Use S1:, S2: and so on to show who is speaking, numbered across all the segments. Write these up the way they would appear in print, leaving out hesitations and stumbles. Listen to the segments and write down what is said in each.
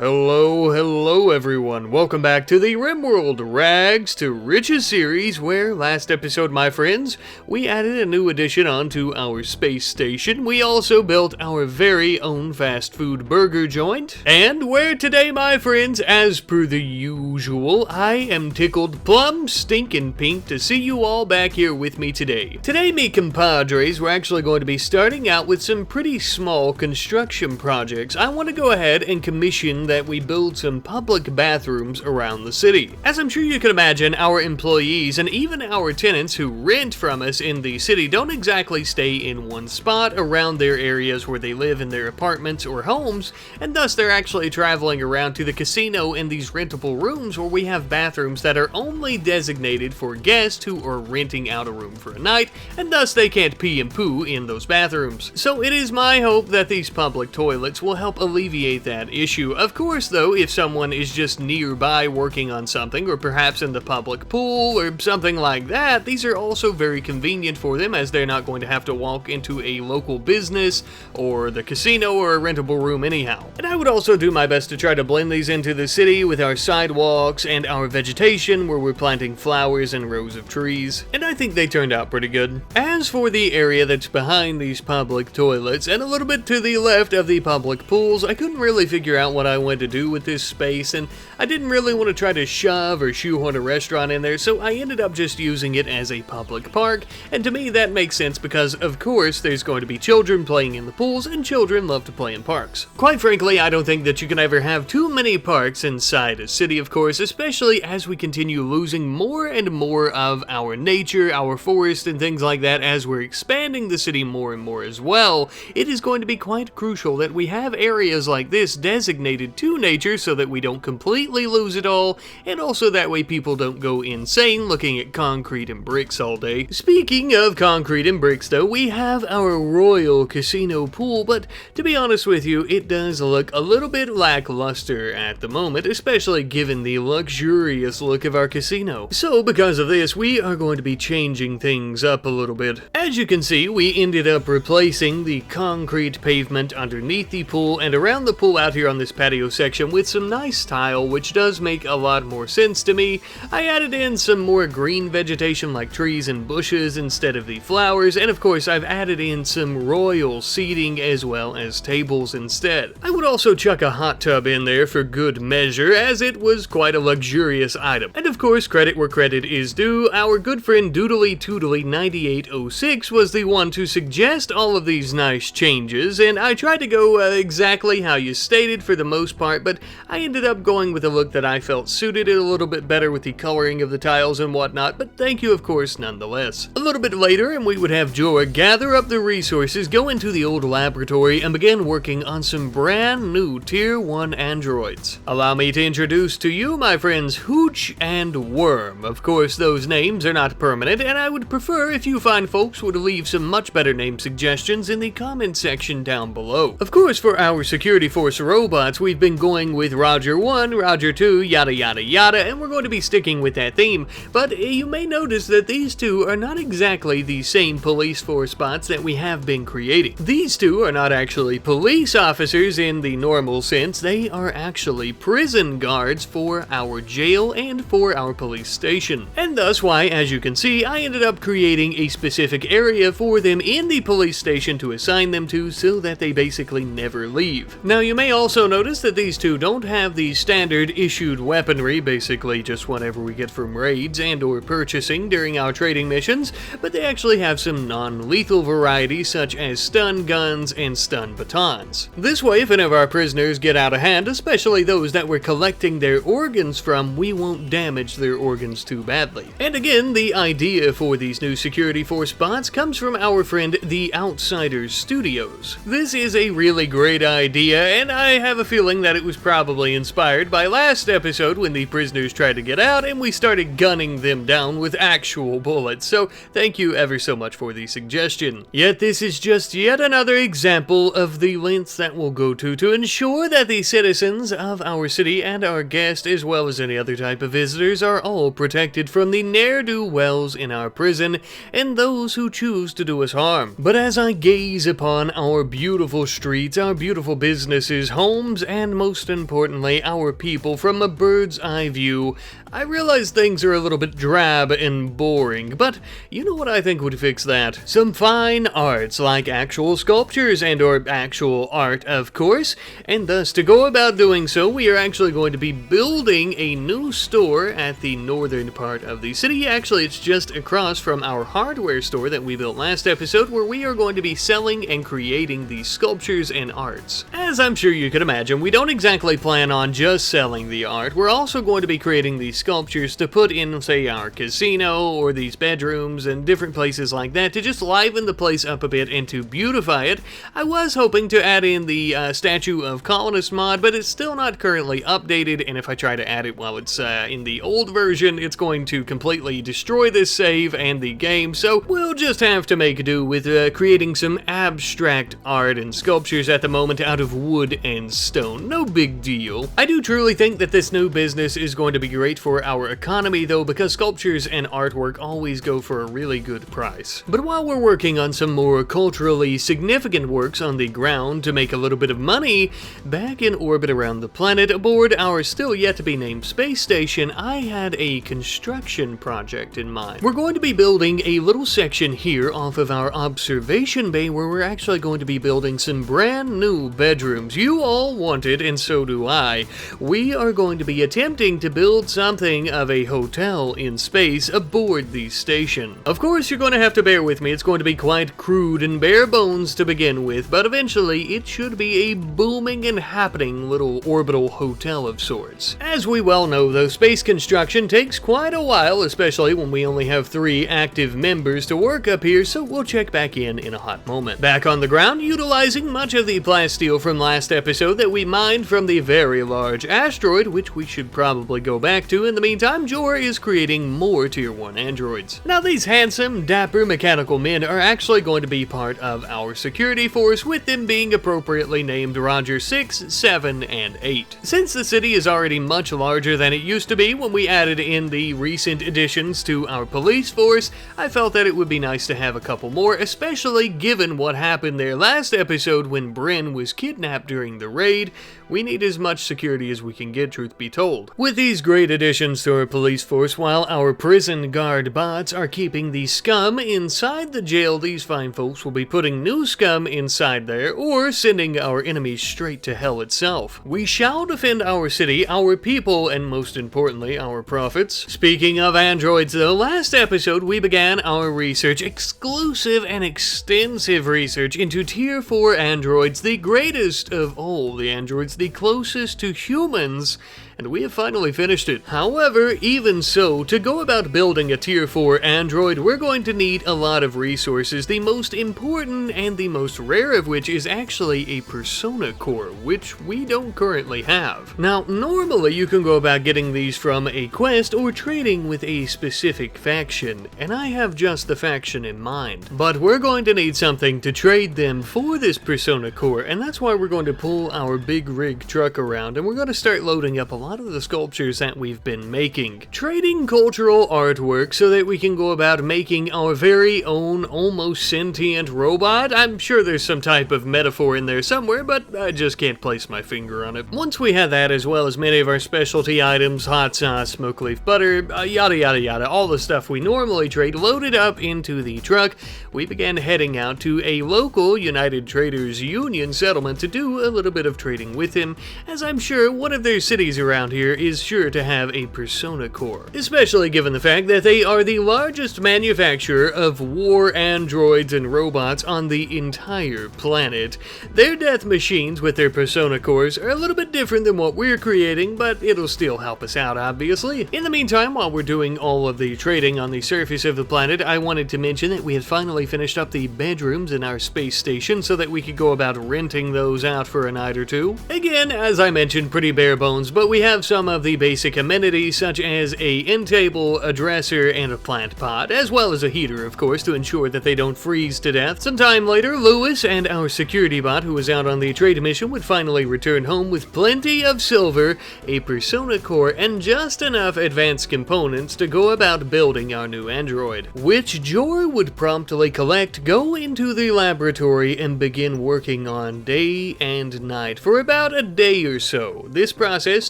S1: Hello everyone. Welcome back to the RimWorld Rags to Riches series, where last episode, my friends, we added a new addition onto our space station. We also built our very own fast food burger joint. And where today, my friends, as per the usual, I am tickled plum stinking pink to see you all back here with me today. Today, me compadres, we're actually going to be starting out with some pretty small construction projects. I want to go ahead and commission that we build some public bathrooms around the city. As I'm sure you can imagine, our employees and even our tenants who rent from us in the city don't exactly stay in one spot around their areas where they live in their apartments or homes, and thus they're actually traveling around to the casino in these rentable rooms where we have bathrooms that are only designated for guests who are renting out a room for a night, and thus they can't pee and poo in those bathrooms. So it is my hope that these public toilets will help alleviate that issue. Of course, though, if someone is just nearby working on something, or perhaps in the public pool, or something like that, these are also very convenient for them, as they're not going to have to walk into a local business, or the casino, or a rentable room anyhow. And I would also do my best to try to blend these into the city with our sidewalks and our vegetation, where we're planting flowers and rows of trees, and I think they turned out pretty good. As for the area that's behind these public toilets, and a little bit to the left of the public pools, I couldn't really figure out what I wanted to do with this space, and I didn't really want to try to shove or shoehorn a restaurant in there, so I ended up just using it as a public park. And to me that makes sense because, of course, there's going to be children playing in the pools, and children love to play in parks. Quite frankly, I don't think that you can ever have too many parks inside a city, of course, especially as we continue losing more and more of our nature, our forest, and things like that. As we're expanding the city more and more as well, it is going to be quite crucial that we have areas like this designated to nature so that we don't completely lose it all, and also that way people don't go insane looking at concrete and bricks all day. Speaking of concrete and bricks, though, we have our royal casino pool, but to be honest with you, it does look a little bit lackluster at the moment, especially given the luxurious look of our casino. So because of this, we are going to be changing things up a little bit. As you can see, we ended up replacing the concrete pavement underneath the pool and around the pool out here on this patio section with some nice tile, which does make a lot more sense to me. I added in some more green vegetation like trees and bushes instead of the flowers, and of course I've added in some royal seating as well as tables instead. I would also chuck a hot tub in there for good measure, as it was quite a luxurious item. And of course, credit where credit is due, our good friend Doodly Toodly 9806 was the one to suggest all of these nice changes, and I tried to go exactly how you stated for the most part, but I ended up going with a look that I felt suited it a little bit better with the coloring of the tiles and whatnot, but thank you of course nonetheless. A little bit later, and we would have Jorah gather up the resources, go into the old laboratory, and begin working on some brand new Tier 1 androids. Allow me to introduce to you, my friends, Hooch and Worm. Of course, those names are not permanent, and I would prefer if you fine folks would leave some much better name suggestions in the comment section down below. Of course, for our security force robots, we've been going with Roger 1, Roger 2, yada yada yada, and we're going to be sticking with that theme. But you may notice that these two are not exactly the same police force bots that we have been creating. These two are not actually police officers in the normal sense, they are actually prison guards for our jail and for our police station. And thus why, as you can see, I ended up creating a specific area for them in the police station to assign them to, so that they basically never leave. Now you may also notice that these two don't have the standard issued weaponry, basically just whatever we get from raids and or purchasing during our trading missions, but they actually have some non-lethal varieties such as stun guns and stun batons. This way, if any of our prisoners get out of hand, especially those that we're collecting their organs from, we won't damage their organs too badly. And again, the idea for these new security force bots comes from our friend the Outsiders Studios. This is a really great idea, and I have a feeling that it was probably inspired by last episode when the prisoners tried to get out and we started gunning them down with actual bullets, so thank you ever so much for the suggestion. Yet this is just yet another example of the lengths that we'll go to ensure that the citizens of our city and our guests, as well as any other type of visitors, are all protected from the ne'er-do-wells in our prison and those who choose to do us harm. But as I gaze upon our beautiful streets, our beautiful businesses, homes, and most importantly, our people from a bird's eye view, I realize things are a little bit drab and boring, but you know what I think would fix that? Some fine arts, like actual sculptures and/or actual art, of course, and thus to go about doing so, we are actually going to be building a new store at the northern part of the city. Actually, it's just across from our hardware store that we built last episode, where we are going to be selling and creating these sculptures and arts. As I'm sure you can imagine, we don't exactly plan on just selling the art. We're also going to be creating these sculptures to put in, say, our casino or these bedrooms and different places like that to just liven the place up a bit and to beautify it. I was hoping to add in the Statue of Colonist mod, but it's still not currently updated, and if I try to add it while it's in the old version, it's going to completely destroy this save and the game, so we'll just have to make do with creating some abstract art and sculptures at the moment out of wood and stone. No big deal. I do truly think that this new business is going to be great for our economy, though, because sculptures and artwork always go for a really good price. But while we're working on some more culturally significant works on the ground to make a little bit of money, back in orbit around the planet aboard our still yet to be named space station, I had a construction project in mind. We're going to be building a little section here off of our observation bay where we're actually going to be building some brand new bedrooms. You all wanted, and so do I. We are going to be attempting to build something of a hotel in space aboard the station. Of course, you're going to have to bear with me. It's going to be quite crude and bare bones to begin with, but eventually it should be a booming and happening little orbital hotel of sorts. As we well know, though, space construction takes quite a while, especially when we only have 3 active members to work up here, so we'll check back in a hot moment. Back on the ground, utilizing much of the plasteel from last episode that we mined from the very large asteroid, which we should probably go back to. In the meantime, Jor is creating more Tier 1 androids. Now, these handsome, dapper mechanical men are actually going to be part of our security force, with them being appropriately named Roger 6, 7, and 8. Since the city is already much larger than it used to be when we added in the recent additions to our police force, I felt that it would be nice to have a couple more, especially given what happened there last episode when Bren was kidnapped during the raid. We need as much security as we can get, truth be told. With these great additions to our police force, while our prison guard bots are keeping the scum inside the jail, these fine folks will be putting new scum inside there, or sending our enemies straight to hell itself. We shall defend our city, our people, and most importantly, our profits. Speaking of androids, though, last episode we began our research, exclusive and extensive research, into Tier 4 androids, the greatest of all the androids, the closest to humans, and we have finally finished it. However, even so, to go about building a Tier 4 android, we're going to need a lot of resources, the most important and the most rare of which is actually a persona core, which we don't currently have. Now, normally you can go about getting these from a quest or trading with a specific faction, and I have just the faction in mind. But we're going to need something to trade them for this persona core, and that's why we're going to pull our big rig truck around, and we're going to start loading up a lot of the sculptures that we've been making. Trading cultural artwork so that we can go about making our very own almost sentient robot. I'm sure there's some type of metaphor in there somewhere, but I just can't place my finger on it. Once we had that, as well as many of our specialty items, hot sauce, smoke leaf butter, yada yada yada, all the stuff we normally trade, loaded up into the truck, we began heading out to a local United Traders Union settlement to do a little bit of trading with him, as I'm sure one of their cities around here is sure to have a persona core, especially given the fact that they are the largest manufacturer of war androids and robots on the entire planet. Their death machines with their persona cores are a little bit different than what we're creating, but it'll still help us out, obviously. In the meantime, while we're doing all of the trading on the surface of the planet, I wanted to mention that we had finally finished up the bedrooms in our space station so that we could go about renting those out for a night or two. Again, as I mentioned, pretty bare bones, but we have some of the basic amenities such as a end table, a dresser, and a plant pot, as well as a heater, of course, to ensure that they don't freeze to death. Some time later, Lewis and our security bot, who was out on the trade mission, would finally return home with plenty of silver, a persona core, and just enough advanced components to go about building our new android, which Jor would promptly collect, go into the laboratory, and begin working on day and night for about a day or so. This process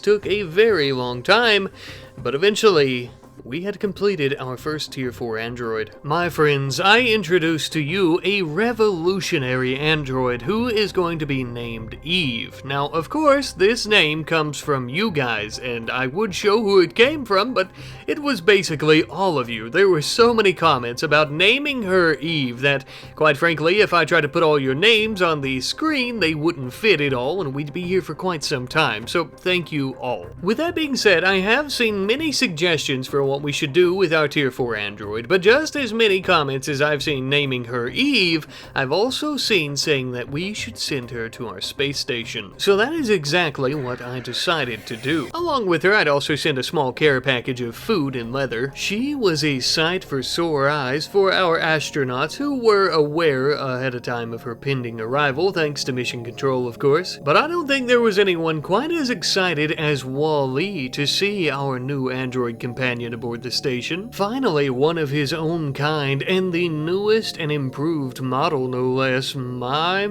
S1: took a very long time, but eventually we had completed our first Tier 4 android. My friends, I introduce to you a revolutionary android who is going to be named Eve. Now, of course, this name comes from you guys, and I would show who it came from, but it was basically all of you. There were so many comments about naming her Eve that, quite frankly, if I tried to put all your names on the screen, they wouldn't fit it all, and we'd be here for quite some time, so thank you all. With that being said, I have seen many suggestions for what we should do with our Tier 4 android, but just as many comments as I've seen naming her Eve, I've also seen saying that we should send her to our space station. So that is exactly what I decided to do. Along with her, I'd also send a small care package of food and leather. She was a sight for sore eyes for our astronauts who were aware ahead of time of her pending arrival, thanks to mission control, of course. But I don't think there was anyone quite as excited as Wall-E to see our new android companion aboard the station. Finally, one of his own kind, and the newest and improved model, no less. My.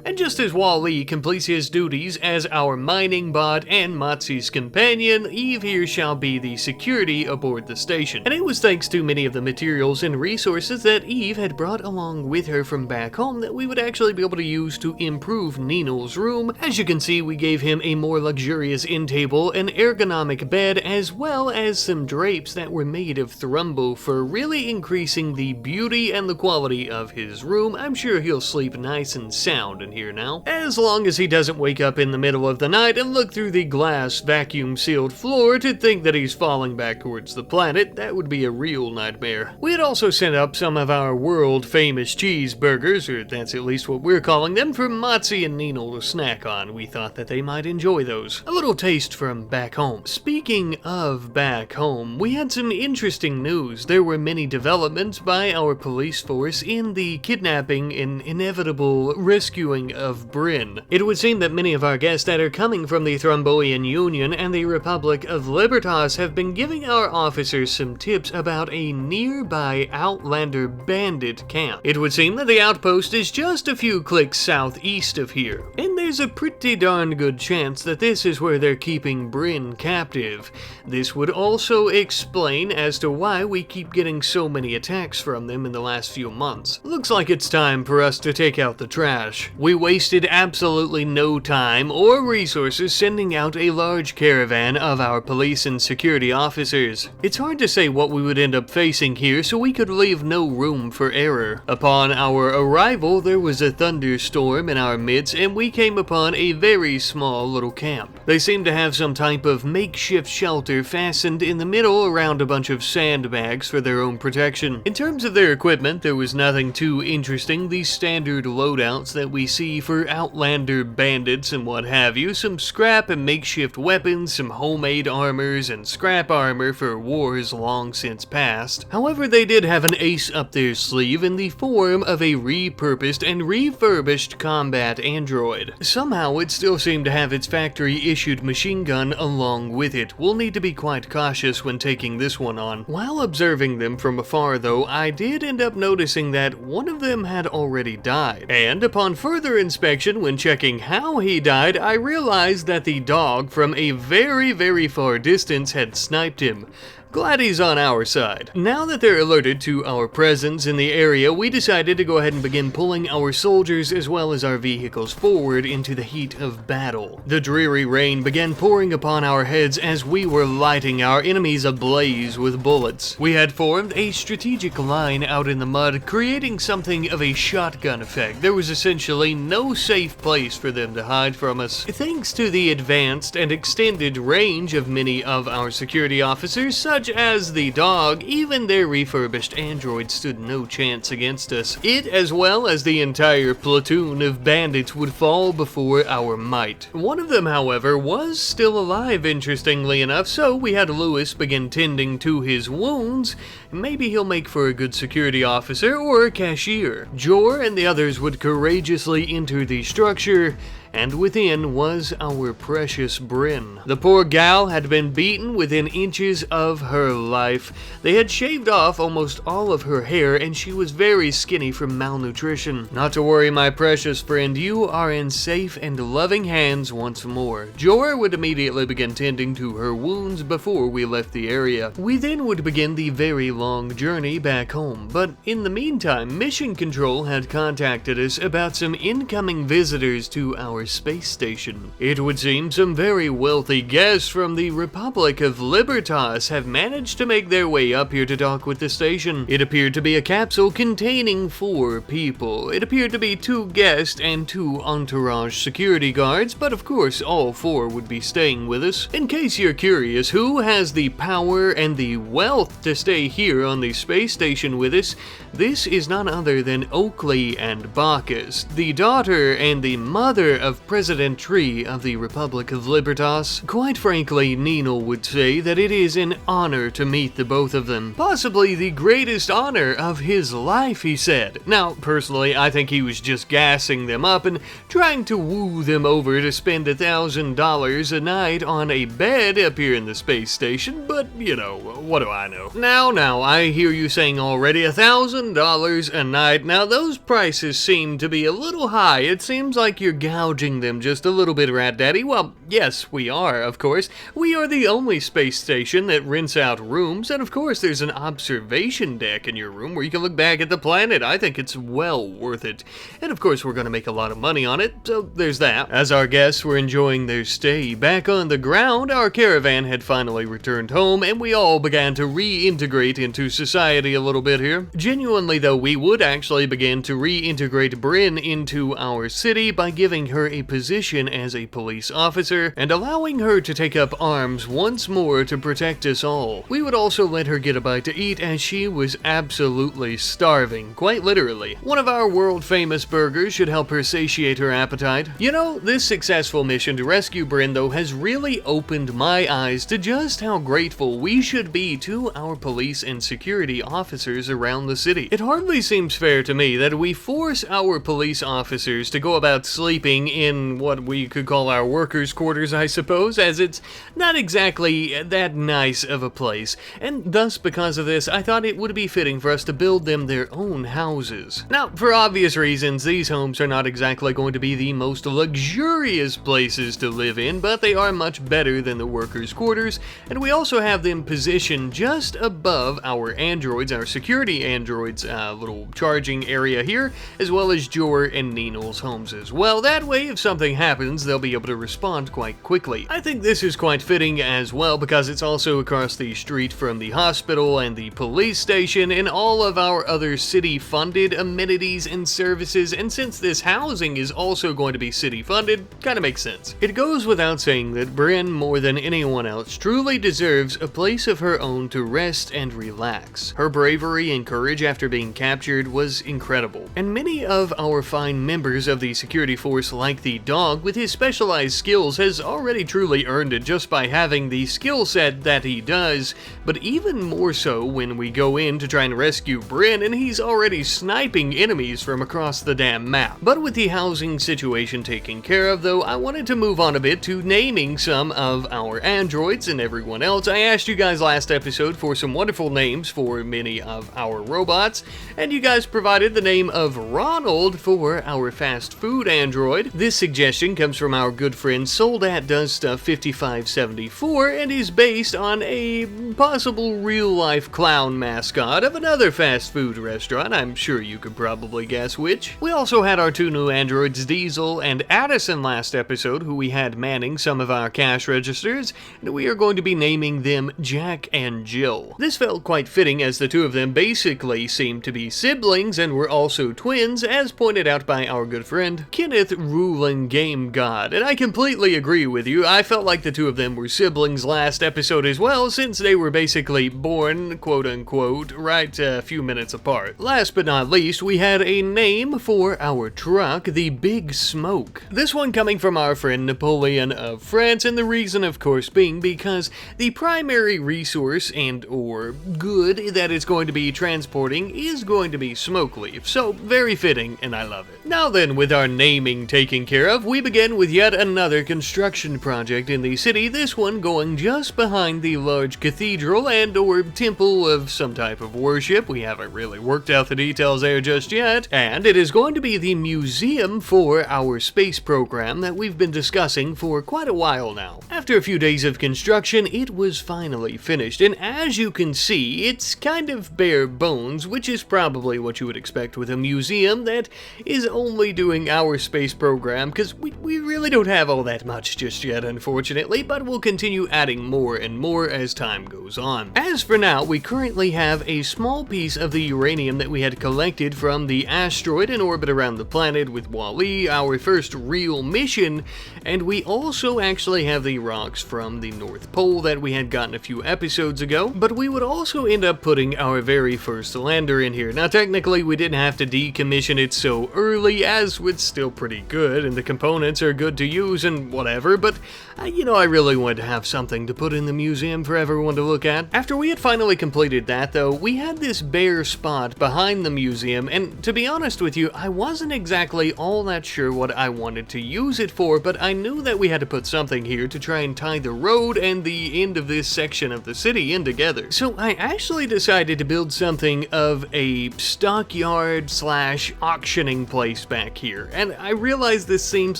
S1: And just as Wall-E completes his duties as our mining bot and Matzi's companion, Eve here shall be the security aboard the station. And it was thanks to many of the materials and resources that Eve had brought along with her from back home that we would actually be able to use to improve Nino's room. As you can see, we gave him a more luxurious end table, an ergonomic bed, as well as some drapes that were made of thrumbo for really increasing the beauty and the quality of his room. I'm sure he'll sleep nice and sound in here now, as long as he doesn't wake up in the middle of the night and look through the glass vacuum-sealed floor to think that he's falling back towards the planet. That would be a real nightmare. We had also sent up some of our world-famous cheeseburgers, or that's at least what we're calling them, for Matzi and Nino to snack on. We thought that they might enjoy those. A little taste from back home. Speaking of back home, we had some interesting news. There were many developments by our police force in the kidnapping and inevitable rescuing of Bren. It would seem that many of our guests that are coming from the Thromboian Union and the Republic of Libertas have been giving our officers some tips about a nearby Outlander bandit camp. It would seem that the outpost is just a few clicks southeast of here, and there's a pretty darn good chance that this is where they're keeping Bren captive. This would also explain as to why we keep getting so many attacks from them in the last few months. Looks like it's time for us to take out the trash. We wasted absolutely no time or resources sending out a large caravan of our police and security officers. It's hard to say what we would end up facing here, so we could leave no room for error. Upon our arrival, there was a thunderstorm in our midst, and we came upon a very small little camp. They seemed to have some type of makeshift shelter fastened in the middle around a bunch of sandbags for their own protection. In terms of their equipment, there was nothing too interesting. The standard loadouts that we see for Outlander bandits and what have you. Some scrap and makeshift weapons, some homemade armors, and scrap armor for wars long since past. However, they did have an ace up their sleeve in the form of a repurposed and refurbished combat android. Somehow, it still seemed to have its factory-issued machine gun along with it. We'll need to be quite cautious when taking this one on. While observing them from afar though, I did end up noticing that one of them had already died. And upon further inspection, when checking how he died, I realized that the dog from a very far distance had sniped him. Glad he's on our side. Now that they're alerted to our presence in the area, we decided to go ahead and begin pulling our soldiers as well as our vehicles forward into the heat of battle. The dreary rain began pouring upon our heads as we were lighting our enemies ablaze with bullets. We had formed a strategic line out in the mud, creating something of a shotgun effect. There was essentially no safe place for them to hide from us. Thanks to the advanced and extended range of many of our security officers, such much as the dog, even their refurbished android stood no chance against us. It, as well as the entire platoon of bandits, would fall before our might. One of them, however, was still alive, interestingly enough, so we had Lewis begin tending to his wounds. Maybe he'll make for a good security officer or a cashier. Jor and the others would courageously enter the structure, and within was our precious Bren. The poor gal had been beaten within inches of her life. They had shaved off almost all of her hair, and she was very skinny from malnutrition. Not to worry, my precious friend, you are in safe and loving hands once more. Jor would immediately begin tending to her wounds before we left the area. We then would begin the very long journey back home, but in the meantime, Mission Control had contacted us about some incoming visitors to our space station. It would seem some very wealthy guests from the Republic of Libertas have managed to make their way up here to dock with the station. It appeared to be a capsule containing 4 people. It appeared to be 2 guests and 2 entourage security guards, but of course all 4 would be staying with us. In case you're curious who has the power and the wealth to stay here on the space station with us, this is none other than Oakley and Bacchus, the daughter and the mother of President Tree of the Republic of Libertas. Quite frankly, Nino would say that it is an honor to meet the both of them. Possibly the greatest honor of his life, he said. Now, personally, I think he was just gassing them up and trying to woo them over to spend $1,000 a night on a bed up here in the space station, but, you know, what do I know? Now, I hear you saying already $1,000 a night. Now, those prices seem to be a little high. It seems like you're gouging them just a little bit, Rat Daddy. Well, yes, we are, of course. We are the only space station that rents out rooms, and of course there's an observation deck in your room where you can look back at the planet. I think it's well worth it. And of course we're going to make a lot of money on it, so there's that. As our guests were enjoying their stay back on the ground, our caravan had finally returned home, and we all began to reintegrate into society a little bit here. Genuinely though, we would actually begin to reintegrate Bren into our city by giving her a position as a police officer and allowing her to take up arms once more to protect us all. We would also let her get a bite to eat as she was absolutely starving, quite literally. One of our world-famous burgers should help her satiate her appetite. You know, this successful mission to rescue Bren, though, has really opened my eyes to just how grateful we should be to our police and security officers around the city. It hardly seems fair to me that we force our police officers to go about sleeping in what we could call our workers' quarters, I suppose, as it's not exactly that nice of a place, and thus because of this I thought it would be fitting for us to build them their own houses. Now, for obvious reasons, these homes are not exactly going to be the most luxurious places to live in, but they are much better than the workers' quarters, and we also have them positioned just above our androids, our security androids, little charging area here, as well as Jor and Nino's homes as well. That way, if something happens, they'll be able to respond quite quickly. I think this is quite fitting as well because it's also across the street from the hospital and the police station and all of our other city-funded amenities and services, and since this housing is also going to be city-funded, kind of makes sense. It goes without saying that Bren, more than anyone else, truly deserves a place of her own to rest and relax. Her bravery and courage after being captured was incredible, and many of our fine members of the security force, like the dog with his specialized skills, has already truly earned it just by having the skill set that he does, but even more so when we go in to try and rescue Bren and he's already sniping enemies from across the damn map. But with the housing situation taken care of though, I wanted to move on a bit to naming some of our androids and everyone else. I asked you guys last episode for some wonderful names for many of our robots, and you guys provided the name of Ronald for our fast food android. This suggestion comes from our good friend SoldatDoesStuff5574 and is based on a possible real-life clown mascot of another fast food restaurant. I'm sure you could probably guess which. We also had our 2 new androids, Diesel and Addison, last episode, who we had manning some of our cash registers, and we are going to be naming them Jack and Jill. This felt quite fitting as the 2 of them basically seemed to be siblings and were also twins, as pointed out by our good friend Kenneth Rue ruling game god. And I completely agree with you. I felt like the two of them were siblings last episode as well, since they were basically born, quote-unquote, right a few minutes apart. Last but not least, we had a name for our truck, the Big Smoke. This one coming from our friend Napoleon of France, and the reason, of course, being because the primary resource and/or good that it's going to be transporting is going to be smoke leaf. So, very fitting, and I love it. Now then, with our naming taken care of, we begin with yet another construction project in the city, this one going just behind the large cathedral and/or temple of some type of worship. We haven't really worked out the details there just yet, and it is going to be the museum for our space program that we've been discussing for quite a while now. After a few days of construction, it was finally finished, and as you can see, it's kind of bare bones, which is probably what you would expect with a museum that is only doing our space program, because we really don't have all that much just yet, unfortunately, but we'll continue adding more and more as time goes on. As for now, we currently have a small piece of the uranium that we had collected from the asteroid in orbit around the planet with Wall-E, our first real mission, and we also actually have the rocks from the North Pole that we had gotten a few episodes ago, but we would also end up putting our very first lander in here. Now, technically, we didn't have to decommission it so early, as it's still pretty good, and the components are good to use and whatever, but, I really wanted to have something to put in the museum for everyone to look at. After we had finally completed that, though, we had this bare spot behind the museum, and to be honest with you, I wasn't exactly all that sure what I wanted to use it for, but I knew that we had to put something here to try and tie the road and the end of this section of the city in together. So I actually decided to build something of a stockyard slash auctioning place back here, and I realize this seems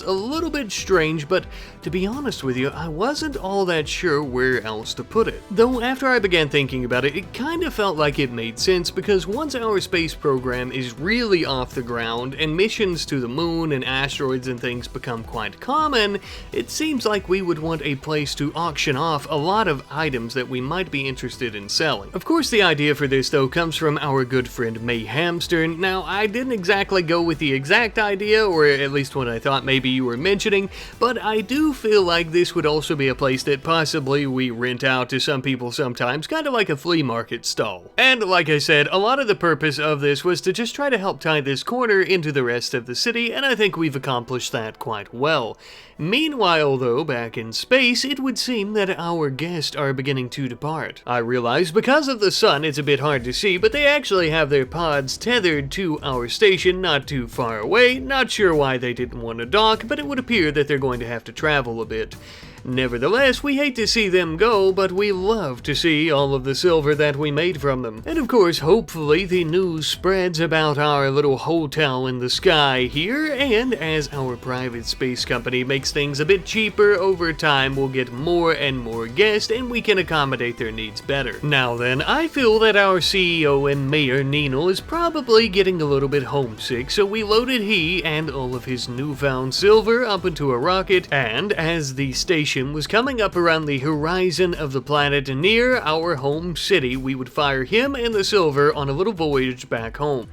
S1: a little bit strange, but to be honest with you, I wasn't all that sure where else to put it. Though after I began thinking about it, it kind of felt like it made sense, because once our space program is really off the ground and missions to the moon and asteroids and things become quite common, it seems like we would want a place to auction off a lot of items that we might be interested in selling. Of course, the idea for this though comes from our good friend Mayhamster. Now, I didn't exactly go with the exact idea, or at least what I thought maybe you were mentioning, but I do feel like this would also be a place that possibly we rent out to some people sometimes, kind of like a flea market stall. And like I said, a lot of the purpose of this was to just try to help tie this corner into the rest of the city, and I think we've accomplished that quite well. Meanwhile though, back in space, it would seem that our guests are beginning to depart. I realize because of the sun it's a bit hard to see, but they actually have their pods tethered to our station not too far away. Not sure why they didn't want to dock, but it would appear that they're going to have to travel a bit. Nevertheless, we hate to see them go, but we love to see all of the silver that we made from them. And of course, hopefully the news spreads about our little hotel in the sky here, and as our private space company makes things a bit cheaper over time, we'll get more and more guests, and we can accommodate their needs better. Now then, I feel that our CEO and mayor Nino is probably getting a little bit homesick, so we loaded he and all of his newfound silver up into a rocket, and as the station was coming up around the horizon of the planet near our home city, we would fire him and the silver on a little voyage back home.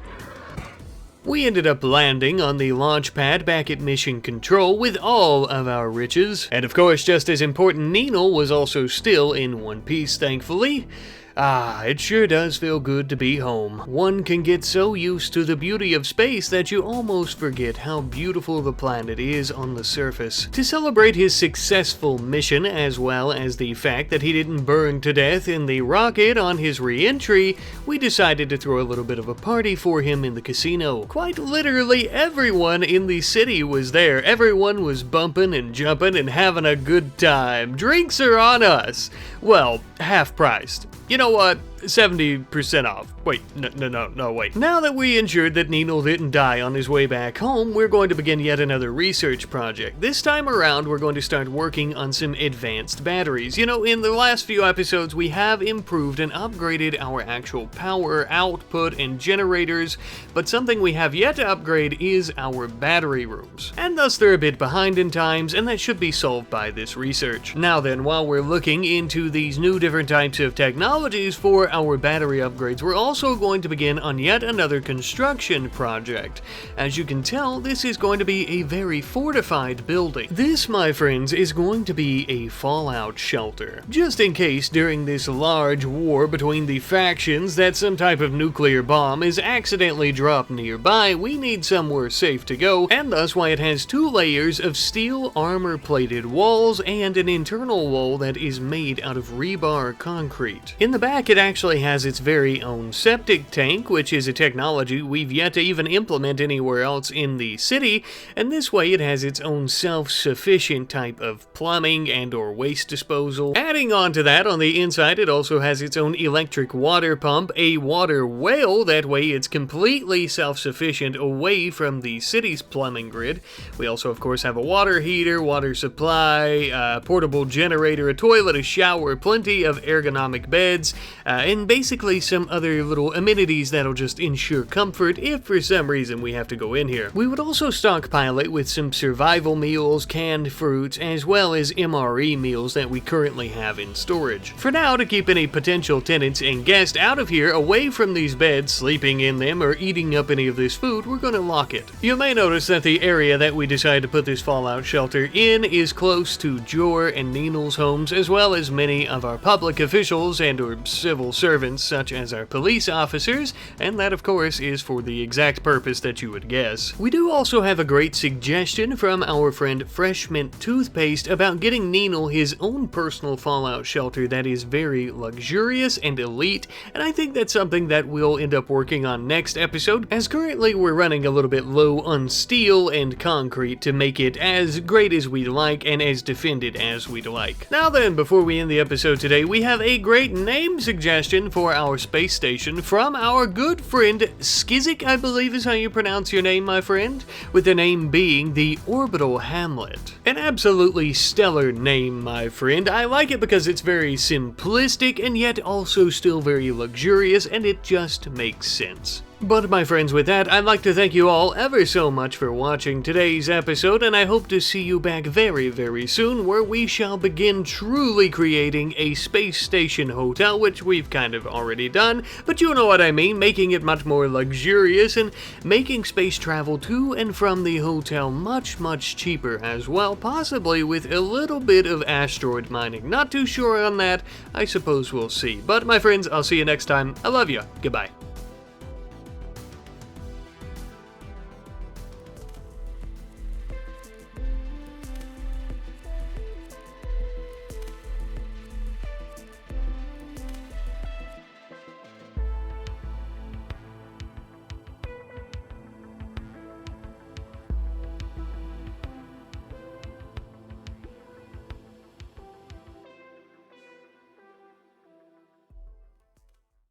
S1: We ended up landing on the launch pad back at Mission Control with all of our riches, and of course, just as important, Nino was also still in one piece, thankfully. It sure does feel good to be home. One can get so used to the beauty of space that you almost forget how beautiful the planet is on the surface. To celebrate his successful mission, as well as the fact that he didn't burn to death in the rocket on his re-entry, we decided to throw a little bit of a party for him in the casino. Quite literally everyone in the city was there. Everyone was bumping and jumping and having a good time. Drinks are on us. Well, half-priced. You know what? 70% off. Wait, no, wait. Now that we ensured that Nino didn't die on his way back home, we're going to begin yet another research project. This time around, we're going to start working on some advanced batteries. In the last few episodes, we have improved and upgraded our actual power output and generators, but something we have yet to upgrade is our battery rooms. And thus they're a bit behind in times, and that should be solved by this research. Now then, while we're looking into these new different types of technologies for our battery upgrades, we're also going to begin on yet another construction project. As you can tell, this is going to be a very fortified building. This, my friends, is going to be a fallout shelter. Just in case during this large war between the factions that some type of nuclear bomb is accidentally dropped nearby, we need somewhere safe to go, and thus why it has 2 layers of steel armor-plated walls and an internal wall that is made out of rebar concrete. In the back, it actually has its very own septic tank, which is a technology we've yet to even implement anywhere else in the city, and this way it has its own self-sufficient type of plumbing and or waste disposal. Adding on to that, on the inside it also has its own electric water pump, a water whale, that way it's completely self-sufficient away from the city's plumbing grid. We also of course have a water heater, water supply, a portable generator, a toilet, a shower, plenty of ergonomic beds, and basically some other little amenities that'll just ensure comfort if for some reason we have to go in here. We would also stockpile it with some survival meals, canned fruits, as well as MRE meals that we currently have in storage. For now, to keep any potential tenants and guests out of here, away from these beds, sleeping in them, or eating up any of this food, we're going to lock it. You may notice that the area that we decided to put this fallout shelter in is close to Jor and Ninel's homes, as well as many of our public officials and or civil servants, such as our police officers, and that of course is for the exact purpose that you would guess. We do also have a great suggestion from our friend Fresh Mint Toothpaste about getting Ninel his own personal fallout shelter that is very luxurious and elite, and I think that's something that we'll end up working on next episode, as currently we're running a little bit low on steel and concrete to make it as great as we'd like and as defended as we'd like. Now then, before we end the episode today, we have a great name suggestion for our space station from our good friend Skizik, I believe is how you pronounce your name, my friend, with the name being the Orbital Hamlet. An absolutely stellar name, my friend. I like it because it's very simplistic and yet also still very luxurious, and it just makes sense. But my friends, with that, I'd like to thank you all ever so much for watching today's episode, and I hope to see you back very, very soon, where we shall begin truly creating a space station hotel, which we've kind of already done, but you know what I mean, making it much more luxurious and making space travel to and from the hotel much, much cheaper as well, possibly with a little bit of asteroid mining. Not too sure on that, I suppose we'll see. But my friends, I'll see you next time. I love you. Goodbye.